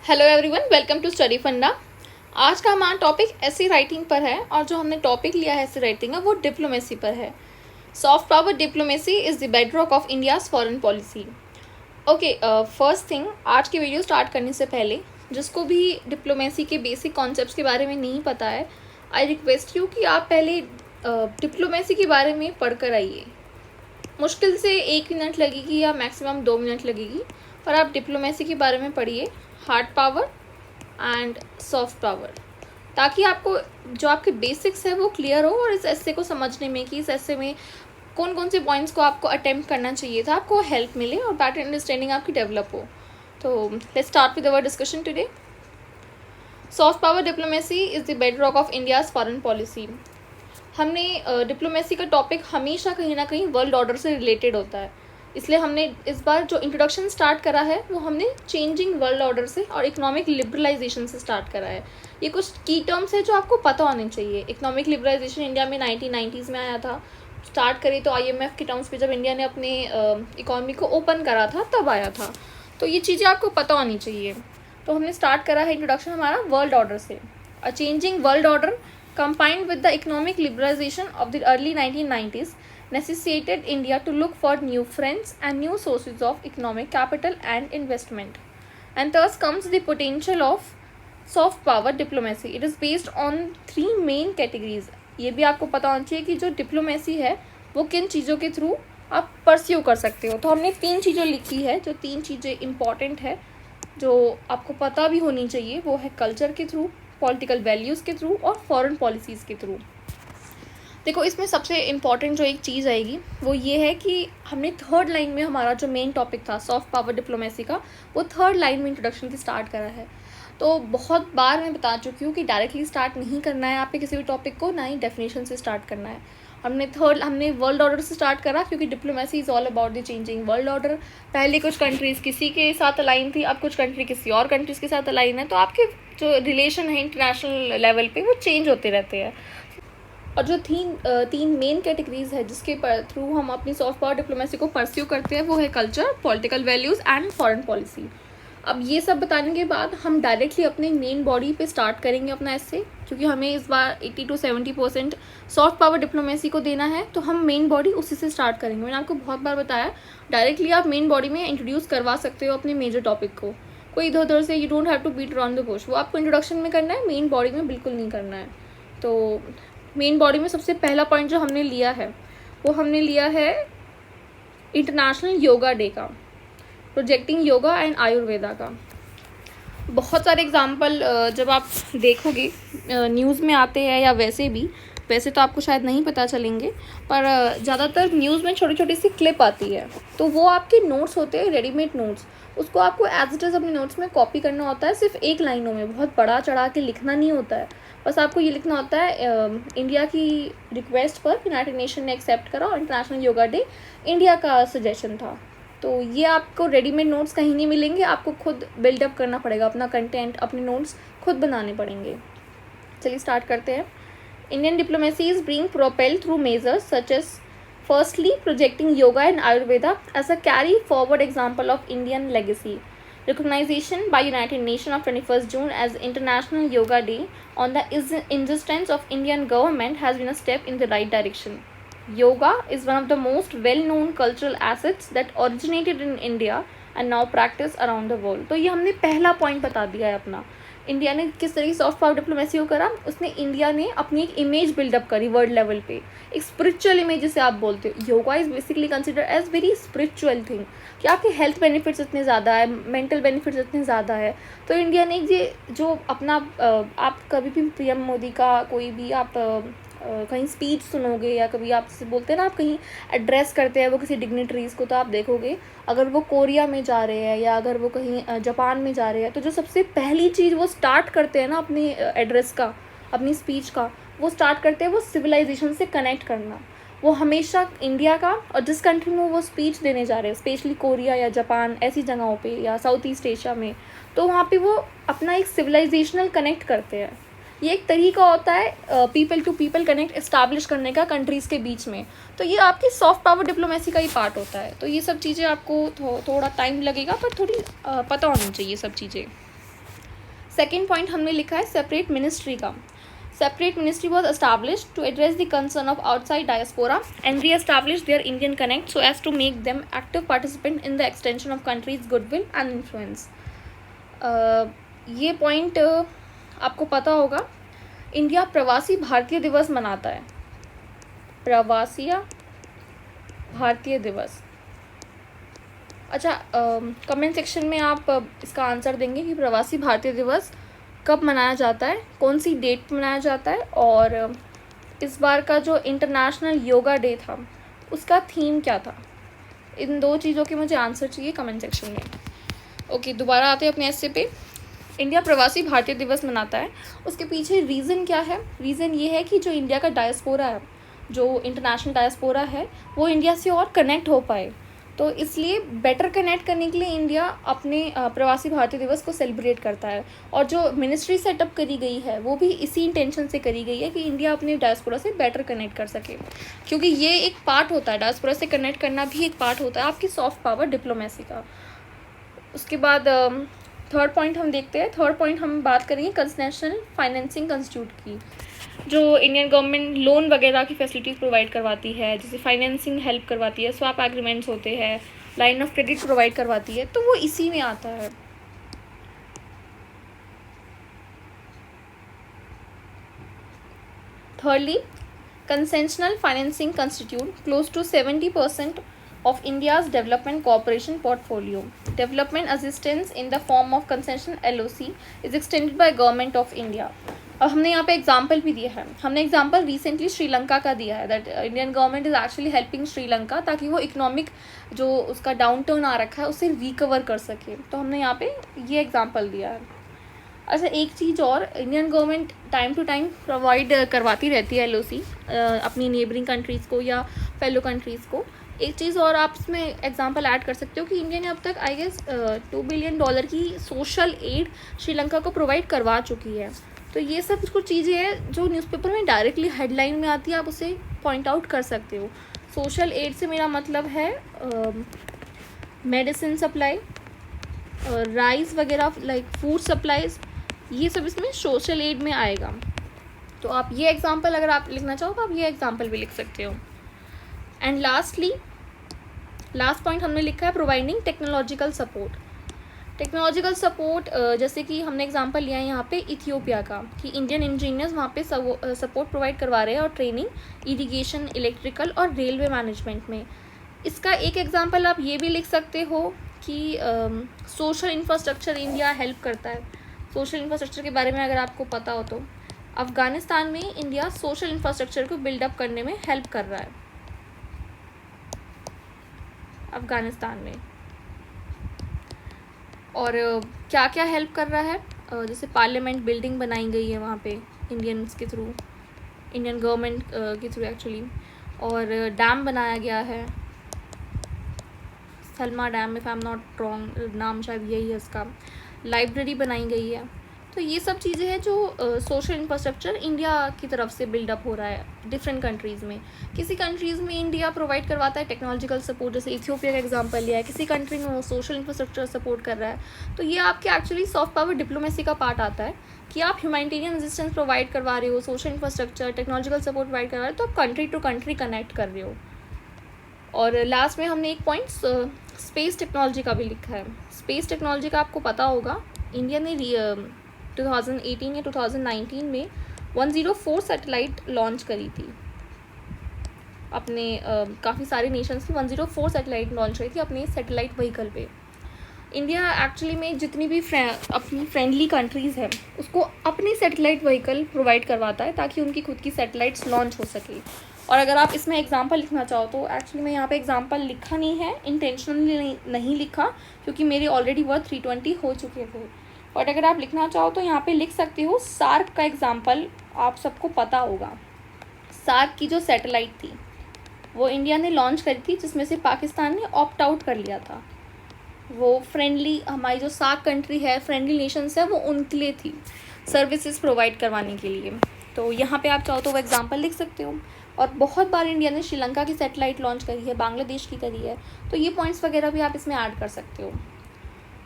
Hello everyone, welcome to Study Funda. आज का हमारा टॉपिक ऐसे राइटिंग पर है और जो हमने टॉपिक लिया है ऐसे राइटिंग का वो डिप्लोमेसी पर है। Soft power diplomacy is the bedrock of India's foreign policy. Okay, first thing, आज की वीडियो स्टार्ट करने से पहले जिसको भी डिप्लोमेसी के बेसिक कॉन्सेप्ट्स के बारे में नहीं पता है, आई रिक्वेस्ट यू कि आप पहले डिप्लोमेसी के बारे में पढ़ कर आइए। मुश्किल से 1 मिनट लगेगी या मैक्सिमम 2 मिनट लगेगी, पर आप डिप्लोमेसी के बारे में पढ़िए, hard power and soft power, ताकि आपको जो आपके बेसिक्स है वो क्लियर हो और इस ऐसे को समझने में कि इस ऐसे में कौन कौन से पॉइंट्स को आपको अटेम्प्ट करना चाहिए था, आपको हेल्प मिले और बेटर अंडरस्टैंडिंग आपकी डेवलप हो। तो let's start with our discussion today. Soft power diplomacy is the bedrock of India's foreign policy. हमने डिप्लोमेसी का टॉपिक हमेशा कहीं ना कहीं वर्ल्ड ऑर्डर से रिलेटेड होता है, इसलिए हमने इस बार जो इंट्रोडक्शन स्टार्ट करा है वो हमने चेंजिंग वर्ल्ड ऑर्डर से और इकोनॉमिक लिबरलाइजेशन से स्टार्ट करा है। ये कुछ की टर्म्स है जो आपको पता होने चाहिए। इकोनॉमिक लिबरलाइजेशन इंडिया में 1990s में आया था, स्टार्ट करी तो IMF के टर्म्स पे, जब इंडिया ने अपने इकोनॉमी को ओपन करा था तब आया था। तो ये चीज़ें आपको पता होनी चाहिए। तो हमने स्टार्ट करा है इंट्रोडक्शन हमारा वर्ल्ड ऑर्डर से। अ changing world order combined with the economic liberalization of the early 1990s necessitated India to look for new fronts and new sources of economic capital and investment. And thus comes the potential of soft power diplomacy. It is based on 3 main categories. ये भी आपको पता होना चाहिए कि जो diplomacy है वो किन चीज़ों के थ्रू आप परस्यू कर सकते हो। तो हमने 3 चीज़ें लिखी है, जो 3 चीज़ें इंपॉर्टेंट है जो आपको पता भी होनी चाहिए। वो है कल्चर के थ्रू, पॉलिटिकल वैल्यूज़ के थ्रू और फॉरेन पॉलिसीज़ के थ्रू। देखो, इसमें सबसे इम्पॉर्टेंट जो एक चीज़ आएगी वो ये है कि हमने थर्ड लाइन में हमारा जो मेन टॉपिक था सॉफ्ट पावर डिप्लोमेसी का, वो थर्ड लाइन में इंट्रोडक्शन से स्टार्ट करा है। तो बहुत बार मैं बता चुकी हूँ कि डायरेक्टली स्टार्ट नहीं करना है आपके किसी भी टॉपिक को, ना ही डेफिनेशन से स्टार्ट करना है। हमने वर्ल्ड ऑर्डर से स्टार्ट करा क्योंकि diplomacy is all about the changing world order. पहले कुछ कंट्रीज़ किसी के साथ अलाइन थी, अब कुछ कंट्री किसी और कंट्रीज़ के साथ अलाइन है, तो आपके जो रिलेशन है इंटरनेशनल लेवल पे वो चेंज होते रहते हैं। और जो तीन मेन कैटेगरीज है जिसके थ्रू हम अपनी सॉफ्ट पावर डिप्लोमेसी को परस्यू करते हैं वो है culture, political values and foreign policy. अब ये सब बताने के बाद हम डायरेक्टली अपने मेन बॉडी पे स्टार्ट करेंगे अपना ऐसे, क्योंकि हमें इस बार 80 to 70% सॉफ्ट पावर डिप्लोमेसी को देना है, तो हम मेन बॉडी उसी से स्टार्ट करेंगे। मैंने आपको बहुत बार बताया, डायरेक्टली आप मेन बॉडी में इंट्रोड्यूस करवा सकते हो अपने मेजर टॉपिक को। कोई इधर उधर से you don't have to beat around the bush, वो आपको इंट्रोडक्शन में करना है, मेन बॉडी में बिल्कुल नहीं करना है। तो मेन बॉडी में सबसे पहला पॉइंट जो हमने लिया है वो हमने लिया है इंटरनेशनल योगा डे का, प्रोजेक्टिंग योगा एंड आयुर्वेदा का। बहुत सारे एग्जाम्पल जब आप देखोगे न्यूज़ में आते हैं या वैसे तो आपको शायद नहीं पता चलेंगे, पर ज़्यादातर न्यूज़ में छोटी छोटी सी क्लिप आती है, तो वो आपके नोट्स होते हैं, रेडीमेड नोट्स। उसको आपको एज इट इज़ अपने नोट्स में कॉपी करना होता है, सिर्फ एक लाइनों में, बहुत बड़ा चढ़ा के लिखना नहीं होता है। बस आपको ये लिखना होता है इंडिया की रिक्वेस्ट पर यूनाइटेड नेशन ने एक्सेप्ट करा और इंटरनेशनल योगा डे इंडिया का सजेशन था। तो ये आपको रेडीमेड नोट्स कहीं नहीं मिलेंगे, आपको खुद बिल्डअप करना पड़ेगा, अपना कंटेंट, अपने नोट्स खुद बनाने पड़ेंगे। चलिए स्टार्ट करते हैं। Indian diplomacy is being propelled through measures such as, firstly, projecting yoga and Ayurveda as a carry forward example of Indian legacy. Recognition by United Nations of 21st June as International Yoga Day on the insistence of Indian government has been a step in the right direction. Yoga is one of the most well-known cultural assets that originated in India and now practiced around the world. तो ये हमने पहला point बता दिया है अपना। India ने किस तरीके से सॉफ्ट पावर डिप्लोमेसी को करा, उसने इंडिया ने अपनी एक इमेज बिल्डअप करी वर्ल्ड लेवल पे, एक स्पिरिचुअल इमेज जिसे आप बोलते हो। Yoga is basically consider as very spiritual thing, कि आपके हेल्थ बेनिफिट्स इतने ज़्यादा है, मेंटल बेनिफिट्स इतने ज़्यादा है। तो इंडिया ने ये जो अपना आप कभी भी पीएम मोदी का कोई भी आप कहीं स्पीच सुनोगे या कभी आप जैसे बोलते हैं ना, आप कहीं एड्रेस करते हैं वो किसी डिग्निटरीज़ को, तो आप देखोगे अगर वो कोरिया में जा रहे हैं या अगर वो कहीं जापान में जा रहे हैं, तो जो सबसे पहली चीज़ वो स्टार्ट करते हैं ना अपने एड्रेस का, अपनी स्पीच का, वो स्टार्ट करते हैं वो सिविलाइजेशन से कनेक्ट करना। वो हमेशा इंडिया का, और जिस कंट्री में वो स्पीच देने जा रहे हैं, स्पेशली कोरिया या जापान ऐसी जगहों पे या साउथ ईस्ट एशिया में, तो वहाँ पे वो अपना एक सिविलाइजेशनल कनेक्ट करते हैं। ये एक तरीका होता है people to people connect establish करने का कंट्रीज़ के बीच में। तो ये आपकी सॉफ्ट पावर डिप्लोमेसी का ही पार्ट होता है। तो ये सब चीज़ें आपको थोड़ा टाइम लगेगा, पर थोड़ी पता होनी चाहिए सब चीज़ें। सेकेंड पॉइंट हमने लिखा है सेपरेट मिनिस्ट्री का. Separate ministry was established to address the concern of outside diaspora and re-establish their Indian connect so as to make them active participant in the extension of country's goodwill and influence. ये point आपको पता होगा. India प्रवासी भारतीय दिवस मनाता है. प्रवासी भारतीय दिवस. अच्छा, कमेंट सेक्शन में आप इसका आंसर देंगे कि प्रवासी भारतीय दिवस कब मनाया जाता है, कौन सी डेट पर मनाया जाता है, और इस बार का जो इंटरनेशनल योगा डे था उसका थीम क्या था. इन 2 चीज़ों के मुझे आंसर चाहिए कमेंट सेक्शन में. ओके, दोबारा आते हैं अपने ऐसे पे. इंडिया प्रवासी भारतीय दिवस मनाता है, उसके पीछे रीज़न क्या है. रीज़न ये है कि जो इंडिया का डायस्पोरा है, जो इंटरनेशनल डायस्पोरा है, वो इंडिया से और कनेक्ट हो पाए. तो इसलिए बेटर कनेक्ट करने के लिए इंडिया अपने प्रवासी भारतीय दिवस को सेलिब्रेट करता है. और जो मिनिस्ट्री सेटअप करी गई है वो भी इसी इंटेंशन से करी गई है कि इंडिया अपने डायस्पोरा से बेटर कनेक्ट कर सके, क्योंकि ये एक पार्ट होता है, डायस्पोरा से कनेक्ट करना भी एक पार्ट होता है आपकी सॉफ्ट पावर डिप्लोमेसी का. उसके बाद थर्ड पॉइंट हम देखते हैं. थर्ड पॉइंट हम बात करेंगे कंसेशनल फाइनेंसिंग इंस्टीट्यूट की, जो इंडियन गवर्नमेंट लोन वगैरह की फैसिलिटीज़ प्रोवाइड करवाती है, जैसे फाइनेंसिंग हेल्प करवाती है, स्वैप एग्रीमेंट्स होते हैं, लाइन ऑफ क्रेडिट प्रोवाइड करवाती है, तो वो इसी में आता है. Thirdly, Concessional Financing constitute close to 70% of India's development cooperation portfolio. Development assistance in the form of concession LOC is extended by Government of India. अब हमने यहाँ पे एग्जाम्पल भी दिया है. हमने एग्जाम्पल रिसेंटली श्रीलंका का दिया है, that Indian government is actually helping Sri Lanka ताकि वो इकोनॉमिक जो उसका डाउन टर्न आ रखा है उसे रिकवर कर सके. तो हमने यहाँ पे ये एग्जाम्पल दिया है. अच्छा, एक चीज़ और, Indian government time to time provide करवाती रहती है LOC अपनी नेबरिंग कंट्रीज़ को या फेलो कंट्रीज़ को. एक चीज़ और आप इसमें एग्जांपल ऐड कर सकते हो कि इंडिया ने अब तक आई गेस $2 बिलियन की सोशल एड श्रीलंका को प्रोवाइड करवा चुकी है. तो ये सब कुछ चीज़ें हैं जो न्यूज़पेपर में डायरेक्टली हेडलाइन में आती है, आप उसे पॉइंट आउट कर सकते हो. सोशल एड से मेरा मतलब है मेडिसिन सप्लाई, राइस वगैरह, लाइक फूड सप्लाईज, ये सब इसमें सोशल एड में आएगा. तो आप ये एग्जांपल अगर आप लिखना चाहो तो आप ये एग्जांपल भी लिख सकते हो. एंड लास्ट पॉइंट हमने लिखा है providing technological support. Technological support जैसे कि हमने एग्जांपल लिया है यहाँ पे इथियोपिया का, कि इंडियन इंजीनियर्स वहाँ पे सपोर्ट प्रोवाइड करवा रहे हैं और ट्रेनिंग इरिगेशन, इलेक्ट्रिकल और रेलवे मैनेजमेंट में. इसका एक एग्जांपल आप ये भी लिख सकते हो कि सोशल इंफ्रास्ट्रक्चर इंडिया हेल्प करता है. सोशल इंफ्रास्ट्रक्चर के बारे में अगर आपको पता हो तो अफ़गानिस्तान में इंडिया सोशल इंफ्रास्ट्रक्चर को बिल्डअप करने में हेल्प कर रहा है. अफ़गानिस्तान में और क्या क्या हेल्प कर रहा है, जैसे पार्लियामेंट बिल्डिंग बनाई गई है वहाँ पे इंडियंस के थ्रू, इंडियन गवर्नमेंट के थ्रू एक्चुअली, और डैम बनाया गया है, Salma dam, if I am not wrong नाम शायद यही है इसका. लाइब्रेरी बनाई गई है. तो ये सब चीज़ें हैं जो सोशल इंफ्रास्ट्रक्चर इंडिया की तरफ से बिल्डअप हो रहा है डिफरेंट कंट्रीज़ में. किसी कंट्रीज़ में इंडिया प्रोवाइड करवाता है टेक्नोलॉजिकल सपोर्ट, जैसे इथियोपिया का एग्जांपल लिया है, किसी कंट्री में वो सोशल इंफ्रास्ट्रक्चर सपोर्ट कर रहा है. तो ये आपके एक्चुअली सॉफ्ट पावर डिप्लोमेसी का पार्ट आता है कि आप ह्यूमैनिटेरियन असिस्टेंस प्रोवाइड करवा रहे हो, social infrastructure, technological support provide करवा रहे हो, तो आप कंट्री टू कंट्री कनेक्ट कर रहे हो. और लास्ट में हमने एक पॉइंट स्पेस टेक्नोलॉजी का भी लिखा है. स्पेस टेक्नोलॉजी का आपको पता होगा, इंडिया ने 2018 या 2019 में 104 सैटेलाइट लॉन्च करी थी अपने काफ़ी सारे नेशंस की 104 सैटेलाइट लॉन्च करी थी अपने सैटेलाइट व्हीकल पे. इंडिया एक्चुअली में जितनी भी अपनी फ्रेंडली कंट्रीज़ हैं उसको अपनी सैटेलाइट व्हीकल प्रोवाइड करवाता है ताकि उनकी खुद की सैटेलाइट्स लॉन्च हो सके. और अगर आप इसमें एग्जांपल लिखना चाहो तो एक्चुअली मैं यहाँ पे एग्जांपल लिखा नहीं है, इंटेंशनली नहीं लिखा क्योंकि मेरे ऑलरेडी वर्ड 320 हो चुके थे. और अगर आप लिखना चाहो तो यहाँ पे लिख सकते हो सार्क का एग्जांपल. आप सबको पता होगा सार्क की जो सैटेलाइट थी वो इंडिया ने लॉन्च करी थी, जिसमें से पाकिस्तान ने ऑप्ट आउट कर लिया था. वो फ्रेंडली, हमारी जो सार्क कंट्री है, फ्रेंडली नेशंस है, वो उनके लिए थी सर्विसेज प्रोवाइड करवाने के लिए. तो यहाँ पे आप चाहो तो वो एग्जांपल लिख सकते हो. और बहुत बार इंडिया ने श्रीलंका की सैटेलाइट लॉन्च करी है, बांग्लादेश की करी है, तो ये पॉइंट्स वगैरह भी आप इसमें ऐड कर सकते हो.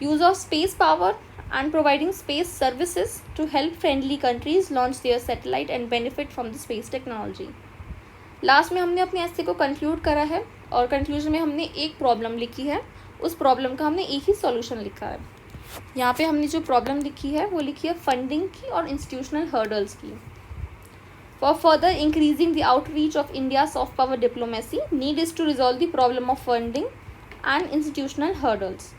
use of space power and providing space services to help friendly countries launch their satellite and benefit from the space technology. Last में हमने अपने ऐसे को कंक्लूड करा है और कंक्लूजन में हमने एक प्रॉब्लम लिखी है, उस प्रॉब्लम का हमने एक ही सॉल्यूशन लिखा है. यहाँ पे हमने जो प्रॉब्लम लिखी है वो लिखी है फंडिंग की और इंस्टीट्यूशनल हर्डल्स की. For further increasing the outreach of India's soft power diplomacy, need is to resolve the problem of funding and institutional hurdles.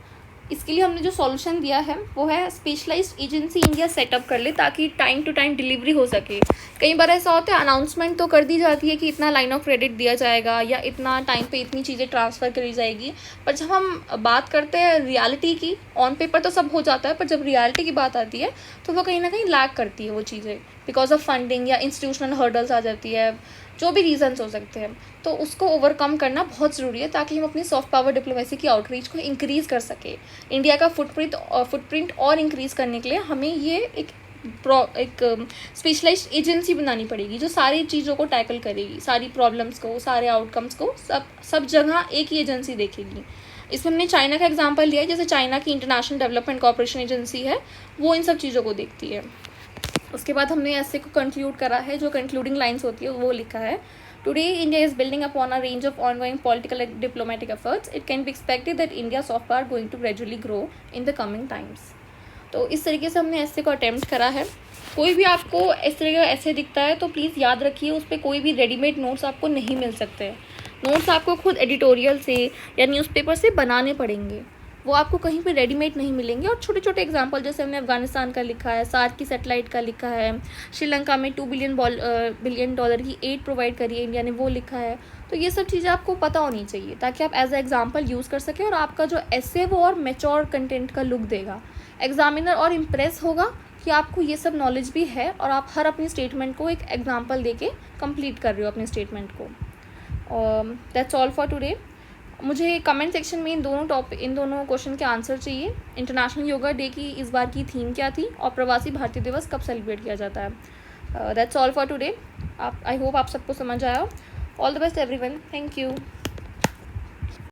इसके लिए हमने जो सॉल्यूशन दिया है वो है स्पेशलाइज्ड एजेंसी इंडिया सेटअप कर ले ताकि टाइम टू टाइम डिलीवरी हो सके. कई बार ऐसा होता है अनाउंसमेंट तो कर दी जाती है कि इतना लाइन ऑफ क्रेडिट दिया जाएगा या इतना टाइम पे इतनी चीज़ें ट्रांसफ़र करी जाएगी, पर जब हम बात करते हैं रियलिटी की, ऑन पेपर तो सब हो जाता है, पर जब रियलिटी की बात आती है तो वो कहीं ना कहीं लैग करती है वो चीज़ें, बिकॉज ऑफ फंडिंग या इंस्टीट्यूशनल हर्डल्स आ जाती है, जो भी रीजंस हो सकते हैं. तो उसको ओवरकम करना बहुत ज़रूरी है ताकि हम अपनी सॉफ्ट पावर डिप्लोमेसी की आउटरीच को इंक्रीज़ कर सके. इंडिया का फुटप्रिंट और इंक्रीज़ करने के लिए हमें ये एक स्पेशलाइज्ड एजेंसी बनानी पड़ेगी जो सारी चीज़ों को टैकल करेगी, सारी प्रॉब्लम्स को, सारे आउटकम्स को सब जगह एक ही एजेंसी देखेगी. इसमें हमने चाइना का एग्जांपल लिया है, जैसे चाइना की इंटरनेशनल डेवलपमेंट कॉर्पोरेशन एजेंसी है, वो इन सब चीज़ों को देखती है. उसके बाद हमने ऐसे को कंक्लूड करा है, जो कंक्लूडिंग लाइंस होती है वो लिखा है. Today, India is building upon a range of ongoing political and diplomatic efforts. It can be expected that India's soft power going to gradually grow in the coming times. तो इस तरीके से हमने ऐसे को अटैम्प्ट करा है. कोई भी आपको इस तरह का ऐसे दिखता है तो प्लीज़ याद रखिए उस पर कोई भी रेडीमेड नोट्स आपको नहीं मिल सकते. नोट्स आपको खुद एडिटोरियल से या न्यूज़पेपर से बनाने पड़ेंगे, वो आपको कहीं पे रेडीमेड नहीं मिलेंगे. और छोटे छोटे एग्जांपल जैसे हमने अफगानिस्तान का लिखा है, सार्क की सैटेलाइट का लिखा है, श्रीलंका में $2 बिलियन की एड प्रोवाइड करी है इंडिया ने, वो लिखा है. तो ये सब चीज़ें आपको पता होनी चाहिए ताकि आप एज ए एग्जाम्पल यूज़ कर सकें और आपका जो एसे वो और मेच्योर कंटेंट का लुक देगा. एग्जामिनर और इम्प्रेस होगा कि आपको ये सब नॉलेज भी है और आप हर अपनी स्टेटमेंट को एक एग्जाम्पल दे के कम्प्लीट कर रहे हो अपने स्टेटमेंट को. That's all for today. मुझे कमेंट सेक्शन में इन दोनों क्वेश्चन के आंसर चाहिए. इंटरनेशनल योगा डे की इस बार की थीम क्या थी और प्रवासी भारतीय दिवस कब सेलिब्रेट किया जाता है. That's all for today. I hope आप सबको समझ आया. All the best everyone. Thank you.